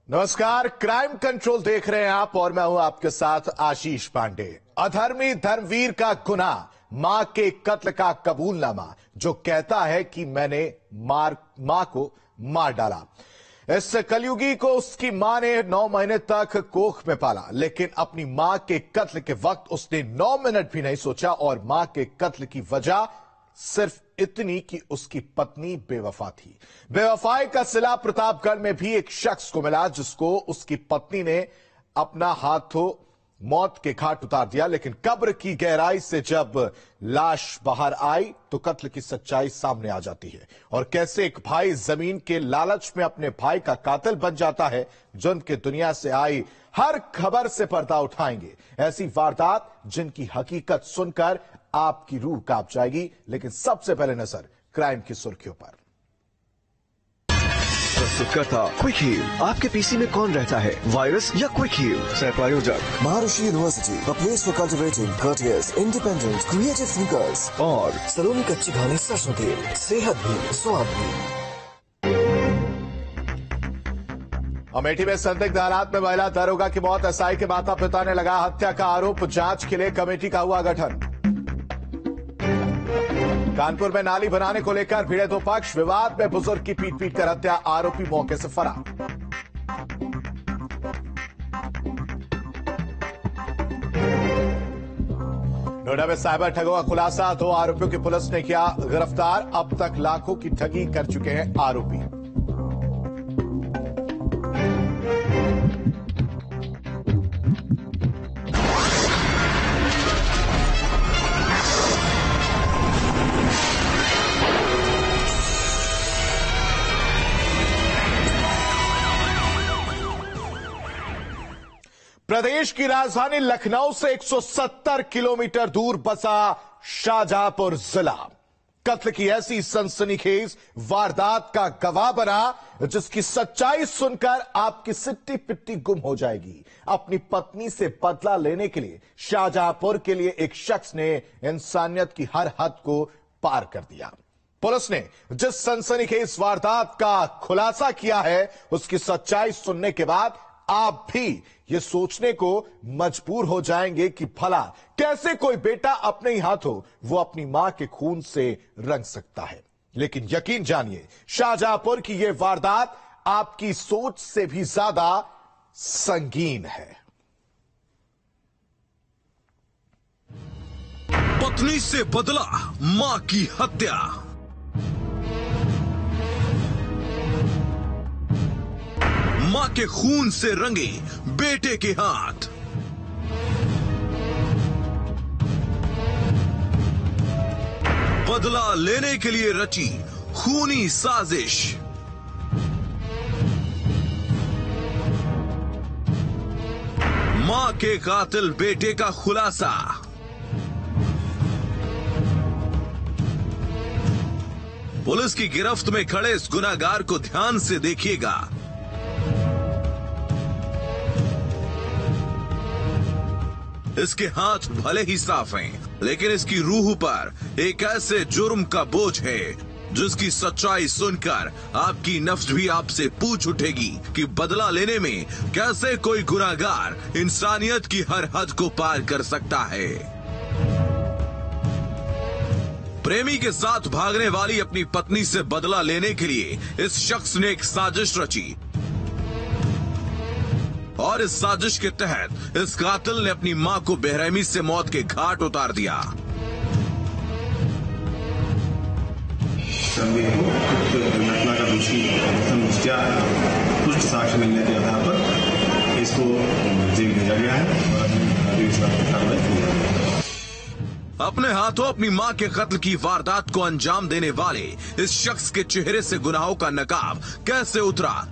नमस्कार, crime control देख रहे हैं आप और मैं हूं आपके साथ आशीष पांडे। अधर्मी धर्मवीर का गुनाह, मां के कत्ल का कबूलनामा जो कहता है कि मैंने मां को मार डाला। इस कलयुगी को उसकी मां ने 9 महीने तक कोख में पाला, लेकिन अपनी मां के कत्ल के वक्त उसने 9 मिनट भी नहीं सोचा और मां के कत्ल की वजह सिर्फ इतनी कि उसकी पत्नी बेवफा थी। बेवफाई का सिला प्रतापगढ़ में भी एक शख्स को मिला जिसको उसकी पत्नी ने अपना हाथों मौत के घाट उतार दिया, लेकिन कब्र की गहराई से जब लाश बाहर आई तो कत्ल की सच्चाई सामने आ जाती है और कैसे एक भाई जमीन के लालच में अपने भाई का कातिल बन जाता है। जुर्म की दुनिया से आई हर खबर से पर्दा उठाएंगे, ऐसी वारदात जिनकी हकीकत सुनकर आपकी रूह कांप जाएगी। लेकिन सबसे पहले नजर क्राइम की सुर्खियों पर। प्रस्तुत करता क्विक हील। आपके पीसी में कौन रहता है, वायरस या क्विक हील? सह प्रायोजक महर्षि university, a place for cultivating courteous, independent, creative thinkers। और सलोनी कच्ची घानी सरसों तेल, सेहत भी स्वाद भी। अमेठी में संदिग्ध हालात में महिला दरोगा की मौत, एसआई के माता पिता ने लगा हत्या का आरोप, जांच के लिए कमेटी का हुआ गठन। कानपुर में नाली बनाने को लेकर भिड़े दो पक्ष, विवाद में बुजुर्ग की पीट कर हत्या, आरोपी मौके से फरार। नोएडा में साइबर ठगों का खुलासा, 2 आरोपियों की पुलिस ने किया गिरफ्तार, अब तक लाखों की ठगी कर चुके हैं आरोपी। प्रदेश की राजधानी लखनऊ से 170 किलोमीटर दूर बसा शाहजहांपुर जिला कत्ल की ऐसी सनसनीखेज वारदात का गवाह बना जिसकी सच्चाई सुनकर आपकी सिट्टी पिट्टी गुम हो जाएगी। अपनी पत्नी से बदला लेने के लिए शाहजहांपुर के लिए एक शख्स ने इंसानियत की हर हद को पार कर दिया। पुलिस ने जिस सनसनीखेज वारदात का खुलासा किया है उसकी सच्चाई सुनने के बाद आप भी ये सोचने को मजबूर हो जाएंगे कि भला कैसे कोई बेटा अपने ही हाथों वो अपनी मां के खून से रंग सकता है। लेकिन यकीन जानिए, शाहजहांपुर की ये वारदात आपकी सोच से भी ज्यादा संगीन है। पत्नी से बदला मां की हत्या। मां के खून से रंगे बेटे के हाथ। बदला लेने के लिए रची खूनी साजिश। मां के कातिल बेटे का खुलासा। पुलिस की गिरफ्त में खड़े इस गुनाहगार को ध्यान से देखिएगा। इसके हाथ भले ही साफ हैं, लेकिन इसकी रूह पर एक ऐसे जुर्म का बोझ है जिसकी सच्चाई सुनकर आपकी नफ्स भी आपसे पूछ उठेगी कि बदला लेने में कैसे कोई गुनाहगार इंसानियत की हर हद को पार कर सकता है। प्रेमी के साथ भागने वाली अपनी पत्नी से बदला लेने के लिए इस शख्स ने एक साजिश रची और इस साजिश के तहत इस कातिल ने अपनी मां को बेरहमी से मौत के घाट उतार दिया। घटना का दोषी समझा कुछ साक्ष्य मिलने के आधार पर इसको जेल भेजा गया है और अभी इसका कार्रवाई की जा रही है। अपने हाथों अपनी मां के कत्ल की वारदात को अंजाम देने वाले इस शख्स के चेहरे से गुनाहों का नकाब कैसे उतरा,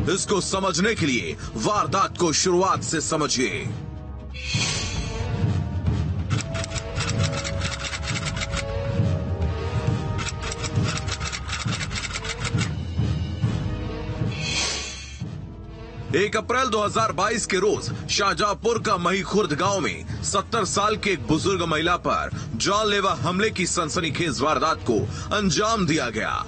इसको समझने के लिए वारदात को शुरुआत से समझिए। एक अप्रैल 2022 के रोज शाहजहांपुर का मही खुर्द गांव में 70 साल के एक बुजुर्ग महिला पर जानलेवा हमले की सनसनीखेज वारदात को अंजाम दिया गया।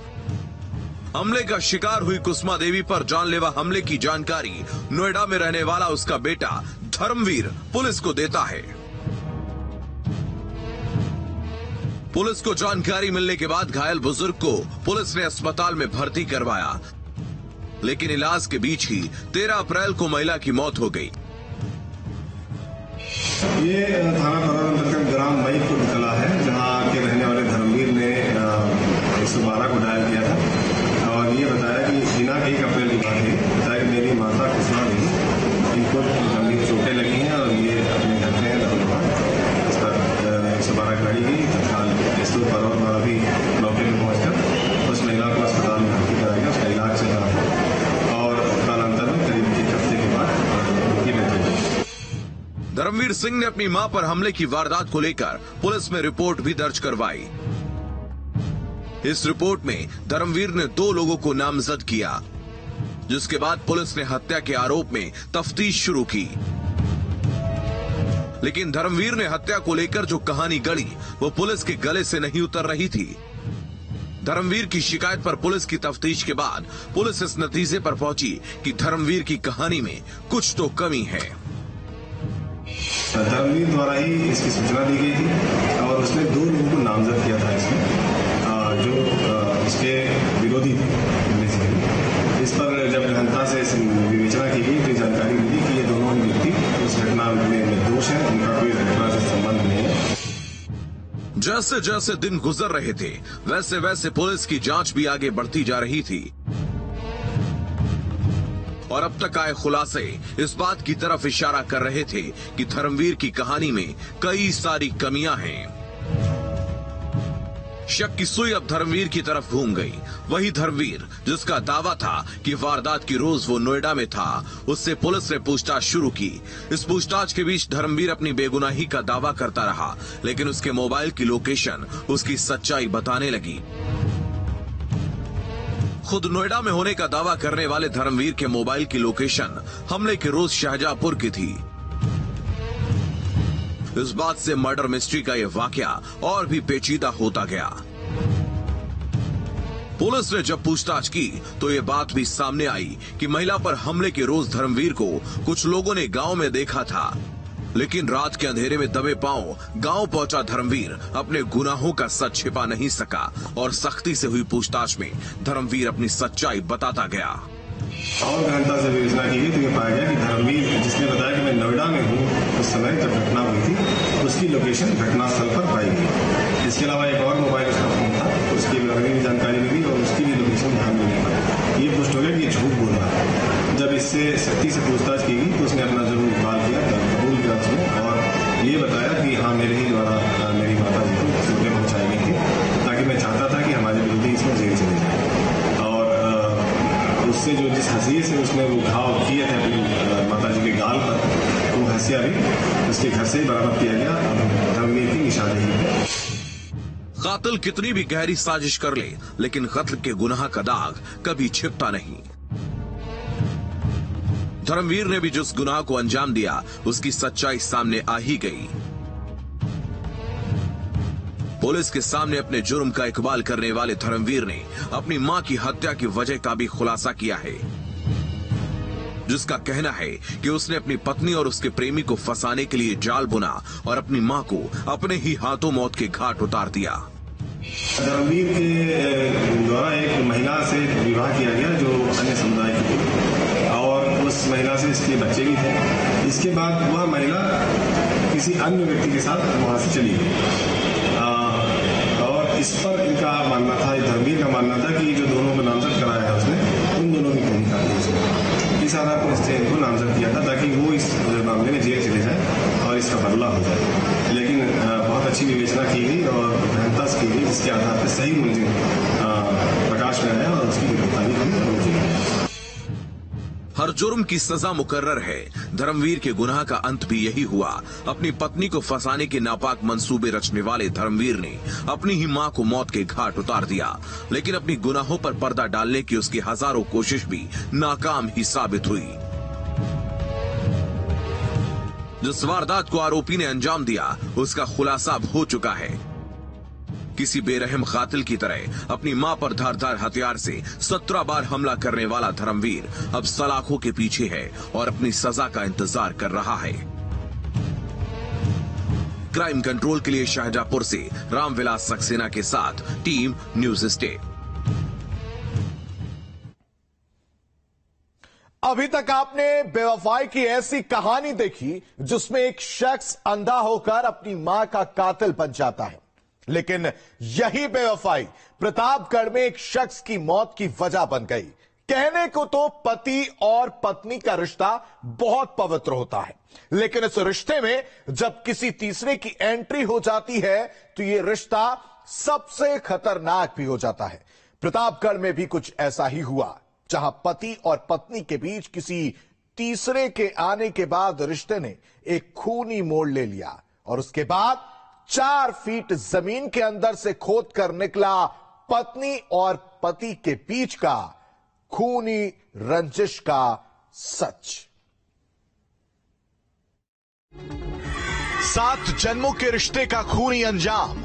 हमले का शिकार हुई कुसुमा देवी पर जानलेवा हमले की जानकारी नोएडा में रहने वाला उसका बेटा धर्मवीर पुलिस को देता है। पुलिस को जानकारी मिलने के बाद घायल बुजुर्ग को पुलिस ने अस्पताल में भर्ती करवाया, लेकिन इलाज के बीच ही 13 अप्रैल को महिला की मौत हो गई। ये थाना फरौर अंतर्गत ग्राम मईपुर कला है, जहां के रहने वाले धर्मवीर ने 112 को डायल किया था और ये बताया कि दिनांक 1 अप्रैल की बात है, बताया कि मेरी माता कुसुमा देवी, इनको गंभीर चोटें लगी हैं और ये अपने घर में इस पर 112 गाड़ी गई। तत्काल एसओ फरौर द्वारा भी मौके पर पहुंचकर उस महिला को अस्पताल में भर्ती कराया गया। उसका इलाज चल रहा है और कालांतर में करीब 1 हफ्ते के बाद उनकी मृत्यु हुई। धर्मवीर सिंह ने अपनी मां पर हमले की वारदात को लेकर पुलिस में रिपोर्ट भी दर्ज करवाई। इस रिपोर्ट में धर्मवीर ने 2 लोगों को नामजद किया, जिसके बाद पुलिस ने हत्या के आरोप में तफ्तीश शुरू की। लेकिन धर्मवीर ने हत्या को लेकर जो कहानी गढ़ी वो पुलिस के गले से नहीं उतर रही थी। धर्मवीर की शिकायत पर पुलिस की तफ्तीश के बाद पुलिस इस नतीजे पर पहुंची कि धर्मवीर की कहानी में कुछ तो कमी है। धर्मवीर द्वारा ही इसकी सूचना दी गई थी और उसने 2 लोगों को नामजद किया था इसमें, जो इसके विरोधी थे। इस पर जब गहनता से विवेचना की गई तो जानकारी मिली कि ये दोनों व्यक्ति उस घटना में निर्दोष हैं, उनका कोई घटना से संबंध नहीं है। जैसे जैसे दिन गुजर रहे थे वैसे वैसे पुलिस की जांच भी आगे बढ़ती जा रही थी और अब तक आए खुलासे इस बात की तरफ इशारा कर रहे थे कि धर्मवीर की कहानी में कई सारी कमियां हैं। शक की सुई अब धर्मवीर की तरफ घूम गई। वही धर्मवीर जिसका दावा था कि वारदात की रोज वो नोएडा में था, उससे पुलिस ने पूछताछ शुरू की। इस पूछताछ के बीच धर्मवीर अपनी बेगुनाही का दावा करता रहा, लेकिन उसके मोबाइल की लोकेशन उसकी सच्चाई बताने लगी। खुद नोएडा में होने का दावा करने वाले धर्मवीर के मोबाइल की लोकेशन हमले के रोज शाहजहांपुर की थी। इस बात से मर्डर मिस्ट्री का यह वाकया और भी पेचीदा होता गया। पुलिस ने जब पूछताछ की तो ये बात भी सामने आई कि महिला पर हमले के रोज धर्मवीर को कुछ लोगों ने गांव में देखा था, लेकिन रात के अंधेरे में दबे पांव गांव पहुंचा धर्मवीर अपने गुनाहों का सच छिपा नहीं सका और सख्ती से हुई पूछताछ में धर्मवीर अपनी सच्चाई बताता गया। और गहनता से विवेचना की गई तो ये पाया गया कि धर्मवीर जिसने बताया कि मैं नोएडा में हूँ उस समय जब घटना हुई थी, उसकी लोकेशन घटनास्थल पर पाई गई। इसके अलावा एक और मोबाइल उसका फोन था, उसकी भी जानकारी मिली और उसकी भी लोकेशन ध्यान में नहीं पाई। ये पुष्ट हो गया कि ये झूठ बोल रहा है। जब इससे सख्ती से पूछताछ की गई तो उसने अपना जरूर इकबाल किया, कबूल किया उसने और ये बताया कि हाँ मेरे ही द्वारा मेरी माता जी को चोटें पहुंचाई गई थी, ताकि मैं चाहता था कि हमारे विरोधी इसमें जेल चले जाए। उससे जो जिस हंसिये से उसने वो घाव किए थे अपनी माता जी के गाल पर, वो हंसिया भी उसके घर से बरामद किया गया। धर्मवीर की निशानदेही है। कातिल कितनी भी गहरी साजिश कर ले, लेकिन कत्ल के गुनाह का दाग कभी छिपता नहीं। धर्मवीर ने भी जिस गुनाह को अंजाम दिया उसकी सच्चाई सामने आ ही गई। पुलिस के सामने अपने जुर्म का इकबाल करने वाले धर्मवीर ने अपनी मां की हत्या की वजह का भी खुलासा किया है, जिसका कहना है कि उसने अपनी पत्नी और उसके प्रेमी को फंसाने के लिए जाल बुना और अपनी मां को अपने ही हाथों मौत के घाट उतार दिया। धर्मवीर के द्वारा एक महिला से विवाह किया गया जो अन्य समुदाय की थी और उस महिला से इसके बच्चे भी थे। इसके बाद वह महिला किसी अन्य व्यक्ति के साथ वहां से चली गई और इस पर इनका मानना था, धर्मवीर का मानना था कि जो दोनों को नामजद कराया है उसने, उन दोनों की भूमिका थी उसने। इस आधार पर उसने इनको नामजद किया था ताकि वो इस मामले में जेल चले जाए और इसका बदला हो जाए। लेकिन बहुत अच्छी विवेचना की गई और गहनता से की गई, जिसके आधार पर सही मुलजिम प्रकाश में आया और उसकी गिरफ्तारी हुई और जेल गया। हर जुर्म की सजा मुकर्रर है। धर्मवीर के गुनाह का अंत भी यही हुआ। अपनी पत्नी को फंसाने के नापाक मंसूबे रचने वाले धर्मवीर ने अपनी ही मां को मौत के घाट उतार दिया, लेकिन अपनी गुनाहों पर पर्दा डालने की उसकी हजारों कोशिश भी नाकाम ही साबित हुई। जिस वारदात को आरोपी ने अंजाम दिया उसका खुलासा अब हो चुका है। किसी बेरहम कातिल की तरह अपनी मां पर धारदार हथियार से 17 बार हमला करने वाला धर्मवीर अब सलाखों के पीछे है और अपनी सजा का इंतजार कर रहा है। क्राइम कंट्रोल के लिए शाहजहांपुर से रामविलास सक्सेना के साथ टीम न्यूज स्टेट। अभी तक आपने बेवफाई की ऐसी कहानी देखी जिसमें एक शख्स अंधा होकर अपनी मां का कातिल बन जाता है, लेकिन यही बेवफाई प्रतापगढ़ में एक शख्स की मौत की वजह बन गई। कहने को तो पति और पत्नी का रिश्ता बहुत पवित्र होता है, लेकिन इस रिश्ते में जब किसी तीसरे की एंट्री हो जाती है तो यह रिश्ता सबसे खतरनाक भी हो जाता है। प्रतापगढ़ में भी कुछ ऐसा ही हुआ, जहां पति और पत्नी के बीच किसी तीसरे के आने के बाद रिश्ते ने एक खूनी मोड़ ले लिया और उसके बाद 4 फीट जमीन के अंदर से खोद कर निकला पत्नी और पति के बीच का खूनी रंजिश का सच। 7 जन्मों के रिश्ते का खूनी अंजाम।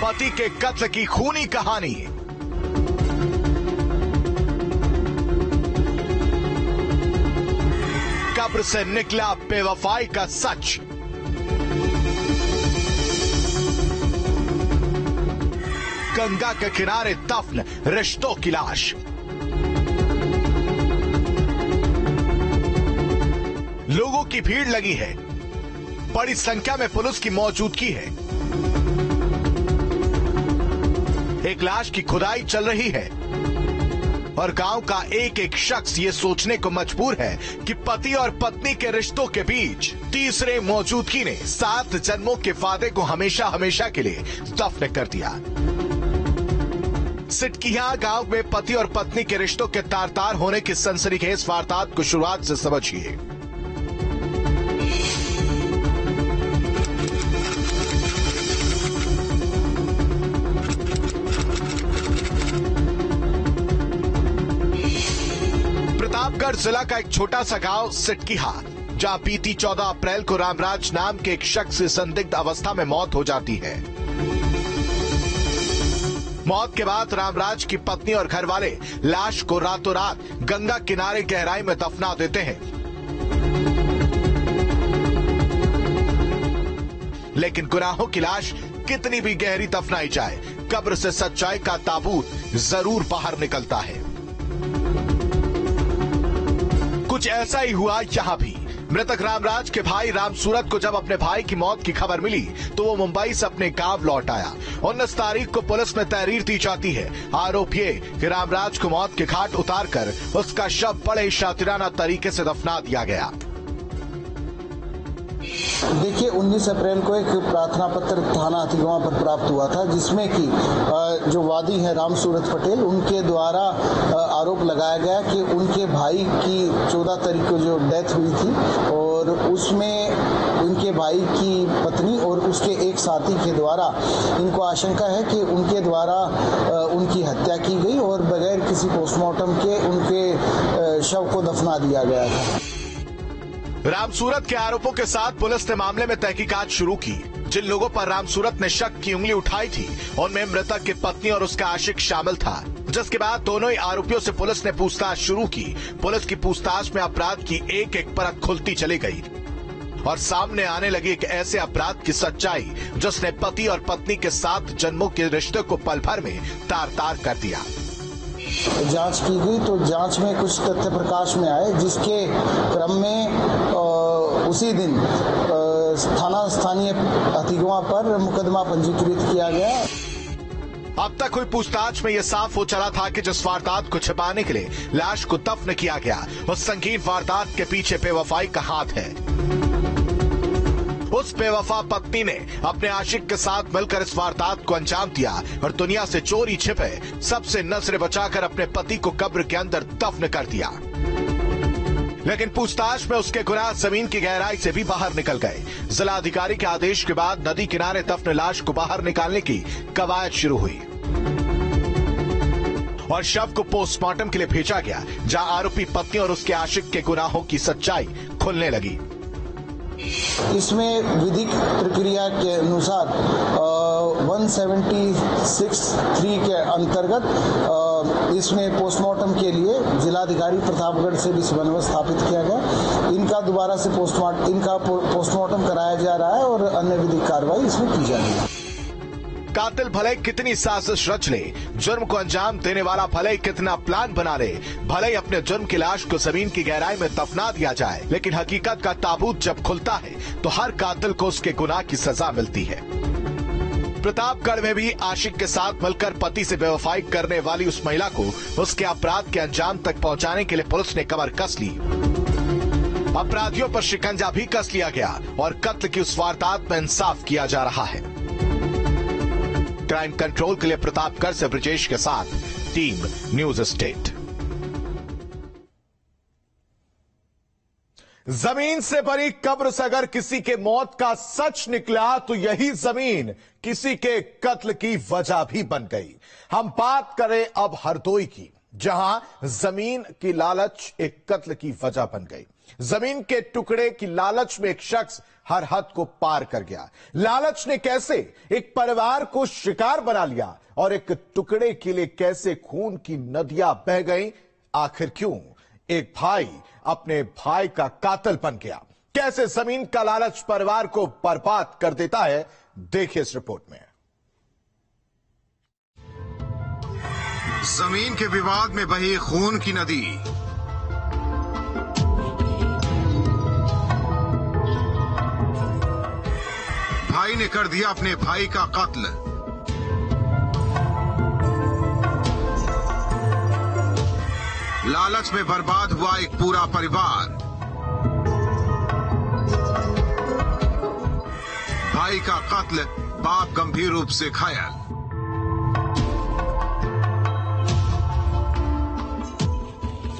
पति के कत्ल की खूनी कहानी। कब्र से निकला बेवफाई का सच। गंगा के किनारे दफन रिश्तों की लाश। लोगों की भीड़ लगी है, बड़ी संख्या में पुलिस की मौजूदगी है। एक लाश की खुदाई चल रही है और गांव का एक एक शख्स ये सोचने को मजबूर है कि पति और पत्नी के रिश्तों के बीच तीसरे मौजूदगी ने 7 जन्मों के वादे को हमेशा हमेशा के लिए दफन कर दिया। सिटकिया गांव में पति और पत्नी के रिश्तों के तार तार होने की सनसनीखेज वारदात को शुरुआत से समझिए। प्रतापगढ़ जिला का एक छोटा सा गांव सिटकिया, जहां बीती 14 अप्रैल को रामराज नाम के एक शख्स की संदिग्ध अवस्था में मौत हो जाती है। मौत के बाद रामराज की पत्नी और घर वाले लाश को रातों रात गंगा किनारे गहराई में दफना देते हैं, लेकिन गुनाहों की लाश कितनी भी गहरी दफनाई जाए, कब्र से सच्चाई का ताबूत जरूर बाहर निकलता है। कुछ ऐसा ही हुआ यहां भी। मृतक रामराज के भाई रामसूरत को जब अपने भाई की मौत की खबर मिली तो वो मुंबई से अपने गांव लौट आया। 19 तारीख को पुलिस में तहरीर दी जाती है। आरोप ये कि रामराज को मौत के घाट उतारकर उसका शव बड़े ही शातिराना तरीके से दफना दिया गया। देखिए, 19 अप्रैल को एक प्रार्थना पत्र थाना हथीगवां पर प्राप्त हुआ था, जिसमें कि जो वादी हैं रामसूरत पटेल, उनके द्वारा आरोप लगाया गया कि उनके भाई की 14 तारीख को जो डेथ हुई थी और उसमें उनके भाई की पत्नी और उसके एक साथी के द्वारा इनको आशंका है कि उनके द्वारा उनकी हत्या की गई और बगैर किसी पोस्टमार्टम के उनके शव को दफना दिया गया था। रामसूरत के आरोपों के साथ पुलिस ने मामले में तहकीकात शुरू की। जिन लोगों पर रामसूरत ने शक की उंगली उठाई थी उनमें मृतक की पत्नी और उसका आशिक शामिल था, जिसके बाद दोनों ही आरोपियों से पुलिस ने पूछताछ शुरू की। पुलिस की पूछताछ में अपराध की एक एक परत खुलती चली गई और सामने आने लगी एक ऐसे अपराध की सच्चाई जिसने पति और पत्नी के 7 जन्मों के रिश्ते को पल भर में तार तार कर दिया। जांच की गई तो जांच में कुछ तथ्य प्रकाश में आए, जिसके क्रम में उसी दिन थाना स्थानीय हथीगवां पर मुकदमा पंजीकृत किया गया। अब तक हुई पूछताछ में यह साफ हो चला था कि जिस वारदात को छिपाने के लिए लाश को दफन किया गया, उस संगीन वारदात के पीछे बेवफाई का हाथ है। उस बेवफा पत्नी ने अपने आशिक के साथ मिलकर इस वारदात को अंजाम दिया और दुनिया से चोरी छिपे सबसे नजरें बचाकर अपने पति को कब्र के अंदर दफन कर दिया। लेकिन पूछताछ में उसके गुनाह जमीन की गहराई से भी बाहर निकल गए। जिला अधिकारी के आदेश के बाद नदी किनारे दफन लाश को बाहर निकालने की कवायद शुरू हुई और शव को पोस्टमार्टम के लिए भेजा गया, जहां आरोपी पत्नी और उसके आशिक के गुनाहों की सच्चाई खुलने लगी। इसमें विधिक प्रक्रिया के अनुसार 176(3) के अंतर्गत इसमें पोस्टमार्टम के लिए जिलाधिकारी प्रतापगढ़ से भी बंदोबस्त स्थापित किया गया। इनका दोबारा से पोस्टमार्टम कराया जा रहा है और अन्य विधिक कार्रवाई इसमें की जा रही है। कातिल भले कितनी साजिश रच ले, जुर्म को अंजाम देने वाला भले कितना प्लान बना ले, भले ही अपने जुर्म की लाश को जमीन की गहराई में दफना दिया जाए, लेकिन हकीकत का ताबूत जब खुलता है तो हर कातिल को उसके गुनाह की सजा मिलती है। प्रतापगढ़ में भी आशिक के साथ मिलकर पति से बेवफाई करने वाली उस महिला को उसके अपराध के अंजाम तक पहुंचाने के लिए पुलिस ने कमर कस ली। अपराधियों पर शिकंजा भी कस लिया गया और कत्ल की उस वारदात में इंसाफ किया जा रहा है। क्राइम कंट्रोल के लिए प्रतापगढ़ से ब्रिजेश के साथ टीम न्यूज स्टेट। जमीन से भरी कब्र से अगर किसी के मौत का सच निकला तो यही जमीन किसी के कत्ल की वजह भी बन गई। हम बात करें अब हरदोई की, जहां जमीन की लालच एक कत्ल की वजह बन गई। जमीन के टुकड़े की लालच में एक शख्स हर हद को पार कर गया। लालच ने कैसे एक परिवार को शिकार बना लिया और एक टुकड़े के लिए कैसे खून की नदियां बह गईं। आखिर क्यों एक भाई अपने भाई का कातिल बन गया? कैसे जमीन का लालच परिवार को बर्बाद कर देता है, देखिए इस रिपोर्ट में। जमीन के विवाद में बही खून की नदी। भाई ने कर दिया अपने भाई का कत्ल। लालच में बर्बाद हुआ एक पूरा परिवार। भाई का कत्ल, बाप गंभीर रूप से घायल।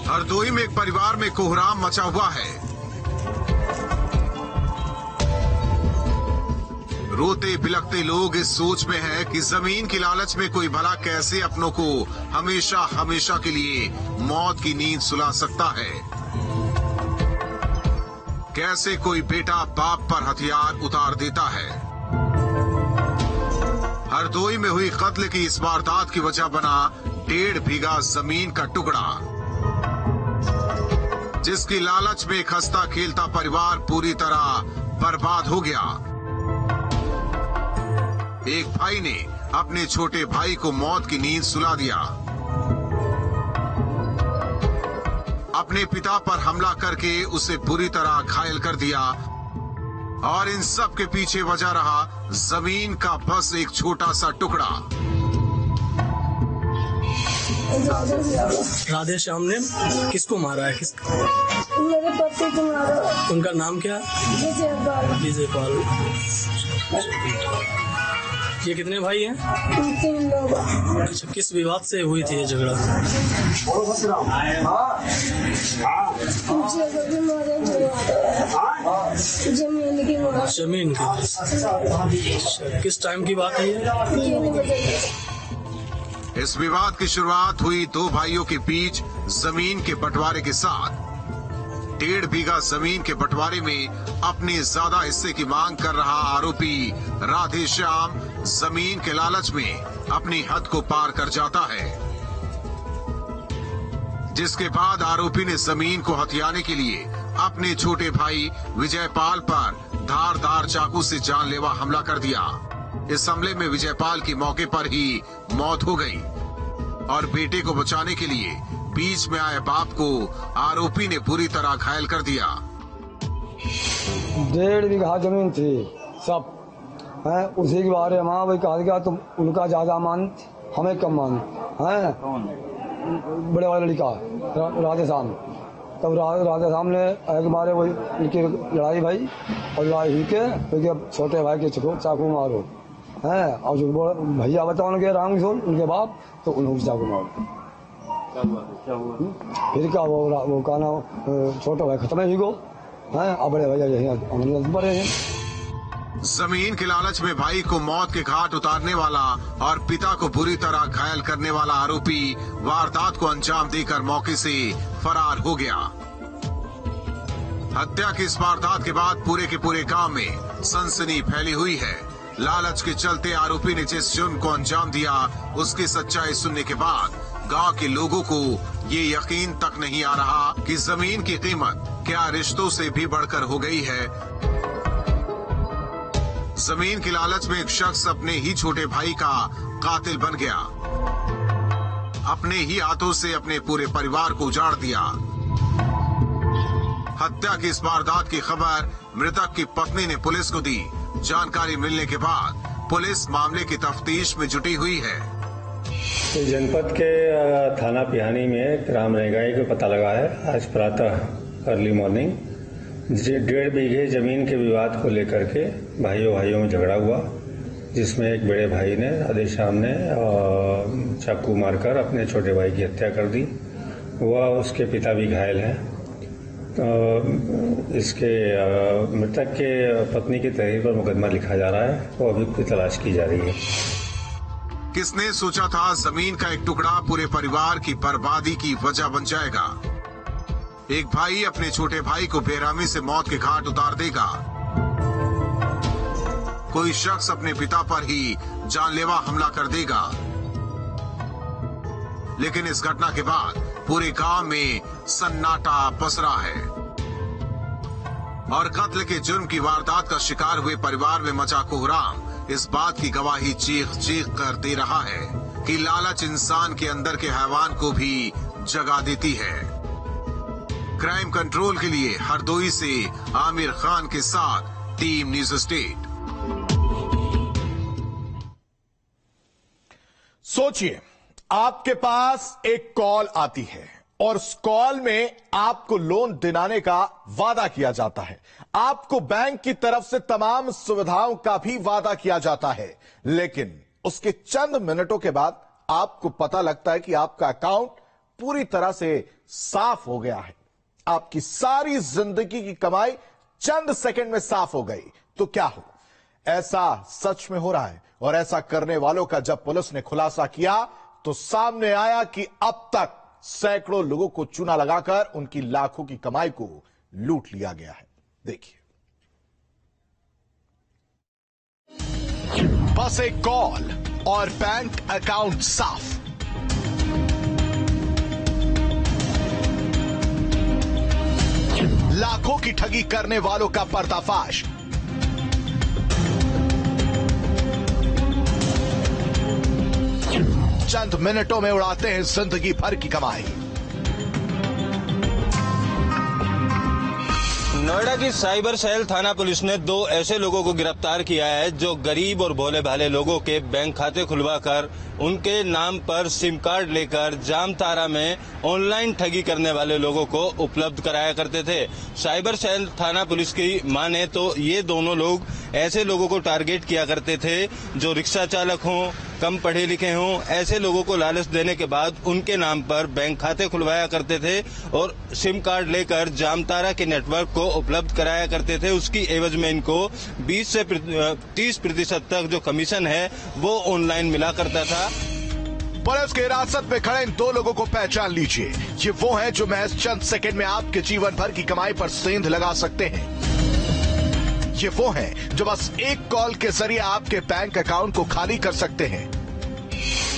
हरदोई में एक परिवार में कोहराम मचा हुआ है। रोते बिलखते लोग इस सोच में हैं कि जमीन की लालच में कोई भला कैसे अपनों को हमेशा हमेशा के लिए मौत की नींद सुला सकता है। कैसे कोई बेटा बाप पर हथियार उतार देता है। हरदोई में हुई कत्ल की इस वारदात की वजह बना 1.5 बीघा जमीन का टुकड़ा, जिसकी लालच में एक हंसता खेलता परिवार पूरी तरह बर्बाद हो गया। एक भाई ने अपने छोटे भाई को मौत की नींद सुला दिया। अपने पिता पर हमला करके उसे बुरी तरह घायल कर दिया और इन सब के पीछे वजह रहा जमीन का बस एक छोटा सा टुकड़ा। राधे श्याम ने किसको मारा है? मेरे पति को मारा। उनका नाम क्या? विजयपाल। ये कितने भाई हैं? 3 लोग। अच्छा, किस विवाद से हुई थी ये झगड़ा? जमीन की। जमीन की। किस टाइम की बात है ये? इस विवाद की शुरुआत हुई 2 भाइयों के बीच जमीन के बंटवारे के साथ। 1.5 बीघा जमीन के बंटवारे में अपने ज्यादा हिस्से की मांग कर रहा आरोपी राधे श्याम जमीन के लालच में अपनी हद को पार कर जाता है, जिसके बाद आरोपी ने जमीन को हथियाने के लिए अपने छोटे भाई विजयपाल पर धारदार चाकू से जानलेवा हमला कर दिया। इस हमले में विजयपाल की मौके पर ही मौत हो गई और बेटे को बचाने के लिए बीच में आए बाप को आरोपी ने बुरी तरह घायल कर दिया। 1.5 बीघा जमीन थी सब है, उसी के बारे में भाई कहा गया तुम उनका ज्यादा मान हमें कम मान है। बड़े वाले लड़का राधे श्याम, तब राधे श्याम ने एक बारे वही उनकी लड़ाई भाई और लड़ाई हुई के छोटे भाई के चाकू मारो है। और जो भैया बताओ उनके राम उनके बाप, तो उन्होंने चाकू मारो। फिर क्या वो कहना छोटा भाई खत्म ही गो है। अब बड़े भैया यही बड़े हैं। जमीन के लालच में भाई को मौत के घाट उतारने वाला और पिता को बुरी तरह घायल करने वाला आरोपी वारदात को अंजाम देकर मौके से फरार हो गया। हत्या की इस वारदात के बाद पूरे के पूरे गांव में सनसनी फैली हुई है। लालच के चलते आरोपी ने जिस जुर्म को अंजाम दिया, उसकी सच्चाई सुनने के बाद गांव के लोगों को ये यकीन तक नहीं आ रहा कि जमीन की कीमत क्या रिश्तों से भी बढ़कर हो गई है। जमीन की लालच में एक शख्स अपने ही छोटे भाई का कातिल बन गया। अपने ही हाथों से अपने पूरे परिवार को उजाड़ दिया। हत्या की इस वारदात की खबर मृतक की पत्नी ने पुलिस को दी। जानकारी मिलने के बाद पुलिस मामले की तफ्तीश में जुटी हुई है। जनपद के थाना पिहानी में ग्राम रेंगाई को पता लगा है आज प्रातः अर्ली मॉर्निंग 1.5 बीघे जमीन के विवाद को लेकर के भाइयों में झगड़ा हुआ, जिसमें एक बड़े भाई ने आधे शाम ने चाकू मारकर अपने छोटे भाई की हत्या कर दी। वह उसके पिता भी घायल हैं। इसके मृतक के पत्नी की तहरीर पर मुकदमा लिखा जा रहा है, वो अभी की तलाश की जा रही है। किसने सोचा था जमीन का एक टुकड़ा पूरे परिवार की बर्बादी की वजह बन जाएगा। एक भाई अपने छोटे भाई को बेरहमी से मौत के घाट उतार देगा। कोई शख्स अपने पिता पर ही जानलेवा हमला कर देगा। लेकिन इस घटना के बाद पूरे गांव में सन्नाटा पसरा है और कत्ल के जुर्म की वारदात का शिकार हुए परिवार में मचा कोहराम इस बात की गवाही चीख चीख कर दे रहा है कि लालच इंसान के अंदर के हैवान को भी जगा देती है। क्राइम कंट्रोल के लिए हरदोई से आमिर खान के साथ टीम न्यूज स्टेट। सोचिए, आपके पास एक कॉल आती है और उस कॉल में आपको लोन दिलाने का वादा किया जाता है। आपको बैंक की तरफ से तमाम सुविधाओं का भी वादा किया जाता है, लेकिन उसके चंद मिनटों के बाद आपको पता लगता है कि आपका अकाउंट पूरी तरह से साफ हो गया है। आपकी सारी जिंदगी की कमाई चंद सेकंड में साफ हो गई। तो क्या हो? ऐसा सच में हो रहा है और ऐसा करने वालों का जब पुलिस ने खुलासा किया तो सामने आया कि अब तक सैकड़ों लोगों को चूना लगाकर उनकी लाखों की कमाई को लूट लिया गया है। देखिए, बस एक कॉल और बैंक अकाउंट साफ। लाखों की ठगी करने वालों का पर्दाफाश। चंद मिनटों में उड़ाते हैं जिंदगी भर की कमाई। नोएडा की साइबर सेल थाना पुलिस ने 2 ऐसे लोगों को गिरफ्तार किया है जो गरीब और भोले भाले लोगों के बैंक खाते खुलवाकर उनके नाम पर सिम कार्ड लेकर जामताड़ा में ऑनलाइन ठगी करने वाले लोगों को उपलब्ध कराया करते थे। साइबर सेल थाना पुलिस की माने तो ये दोनों लोग ऐसे लोगों को टारगेट किया करते थे जो रिक्शा चालक हों, कम पढ़े लिखे हों। ऐसे लोगों को लालच देने के बाद उनके नाम पर बैंक खाते खुलवाया करते थे और सिम कार्ड लेकर जामताड़ा के नेटवर्क को उपलब्ध कराया करते थे। उसकी एवज में इनको 20 से 30% तक जो कमीशन है वो ऑनलाइन मिला करता था। पुलिस की हिरासत में खड़े इन 2 लोगों को पहचान लीजिए। ये वो हैं जो महज चंद सेकंड में आपके जीवन भर की कमाई पर सेंध लगा सकते हैं। ये वो हैं जो बस एक कॉल के जरिए आपके बैंक अकाउंट को खाली कर सकते हैं।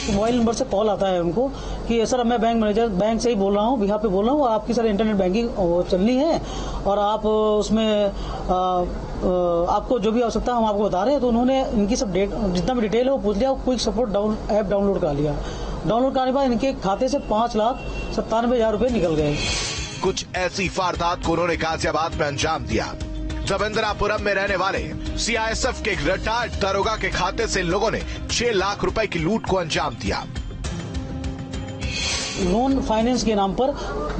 मोबाइल नंबर से कॉल आता है उनको कि सर मैं बैंक मैनेजर बैंक से ही बोल रहा हूँ, बिहार पे बोल रहा हूँ, आपकी सर इंटरनेट बैंकिंग चलनी है और आप उसमें आपको जो भी आवश्यकता हम आपको बता रहे हैं। तो उन्होंने इनकी सब जितना भी डिटेल है वो पूछ लिया। क्विक सपोर्ट ऐप डाउनलोड कर लिया। डाउनलोड करने के बाद इनके खाते से 5,97,000 रुपए निकल गए। कुछ ऐसी वारदात को उन्होंने गाजियाबाद में अंजाम दिया जब इंदिरापुरम में रहने वाले सीआईएसएफ के एक रिटायर्ड दरोगा के खाते से इन लोगों ने 6 लाख रुपए की लूट को अंजाम दिया। लोन फाइनेंस के नाम पर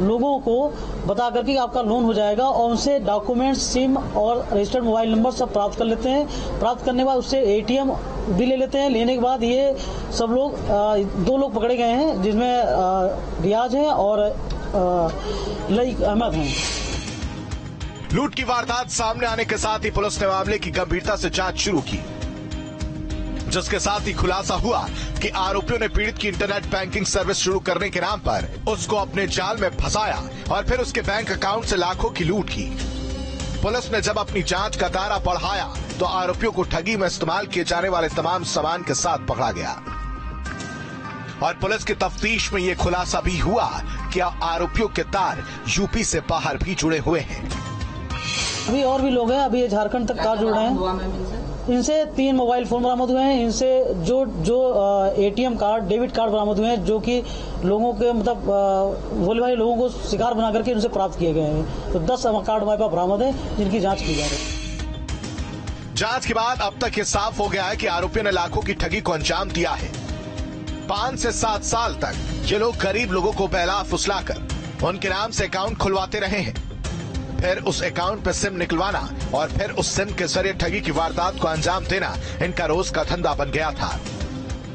लोगों को बता करके आपका लोन हो जाएगा और उनसे डॉक्यूमेंट, सिम और रजिस्टर्ड मोबाइल नंबर सब प्राप्त कर लेते हैं। प्राप्त करने के बाद उससे एटीएम भी ले लेते हैं। लेने के बाद ये सब लोग 2 लोग पकड़े गए हैं, जिसमें रियाज है और लईक अहमद हैं। लूट की वारदात सामने आने के साथ ही पुलिस ने मामले की गंभीरता से जांच शुरू की, जिसके साथ ही खुलासा हुआ कि आरोपियों ने पीड़ित की इंटरनेट बैंकिंग सर्विस शुरू करने के नाम पर उसको अपने जाल में फंसाया और फिर उसके बैंक अकाउंट से लाखों की लूट की। पुलिस ने जब अपनी जांच का दायरा बढ़ाया तो आरोपियों को ठगी में इस्तेमाल किए जाने वाले तमाम सामान के साथ पकड़ा गया। और पुलिस की तफ्तीश में यह खुलासा भी हुआ कि आरोपियों के तार यूपी से बाहर भी जुड़े हुए हैं। अभी और भी लोग हैं, अभी ये झारखंड तक तार जुड़ रहे हैं। इनसे 3 मोबाइल फोन बरामद हुए हैं। इनसे जो एटीएम कार्ड, डेबिट कार्ड बरामद हुए हैं, जो कि लोगों के मतलब भोले भाले लोगों को शिकार बना करके उनसे प्राप्त किए गए हैं। तो 10 कार्ड हमारे पास बरामद है, जिनकी जांच की जा रही है। जांच के बाद अब तक ये साफ हो गया है कि आरोपियों ने लाखों की ठगी को अंजाम दिया है। 5 से 7 साल तक ये लोग गरीब लोगों को बहला फुसलाकर उनके नाम से अकाउंट खुलवाते रहे हैं, फिर उस अकाउंट पे सिम निकलवाना और फिर उस सिम के जरिए ठगी की वारदात को अंजाम देना इनका रोज का धंधा बन गया था।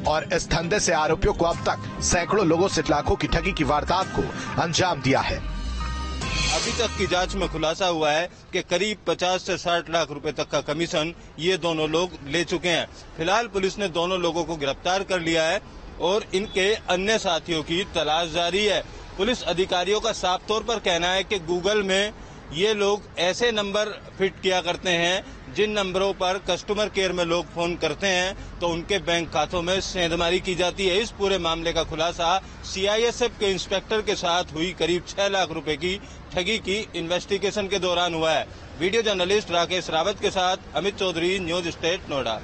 और इस धंधे से आरोपियों को अब तक सैकड़ों लोगों से लाखों की ठगी की वारदात को अंजाम दिया है। अभी तक की जांच में खुलासा हुआ है कि करीब 50 से 60 लाख रुपए तक का कमीशन ये दोनों लोग ले चुके हैं। फिलहाल पुलिस ने दोनों लोगों को गिरफ्तार कर लिया है और इनके अन्य साथियों की तलाश जारी है। पुलिस अधिकारियों का साफ तौर पर कहना है कि गूगल में ये लोग ऐसे नंबर फिट किया करते हैं जिन नंबरों पर कस्टमर केयर में लोग फोन करते हैं तो उनके बैंक खातों में सेंधमारी की जाती है। इस पूरे मामले का खुलासा सीआईएसएफ के इंस्पेक्टर के साथ हुई करीब 6 लाख रुपए की ठगी की इन्वेस्टिगेशन के दौरान हुआ है। वीडियो जर्नलिस्ट राकेश रावत के साथ अमित चौधरी, न्यूज स्टेट, नोएडा।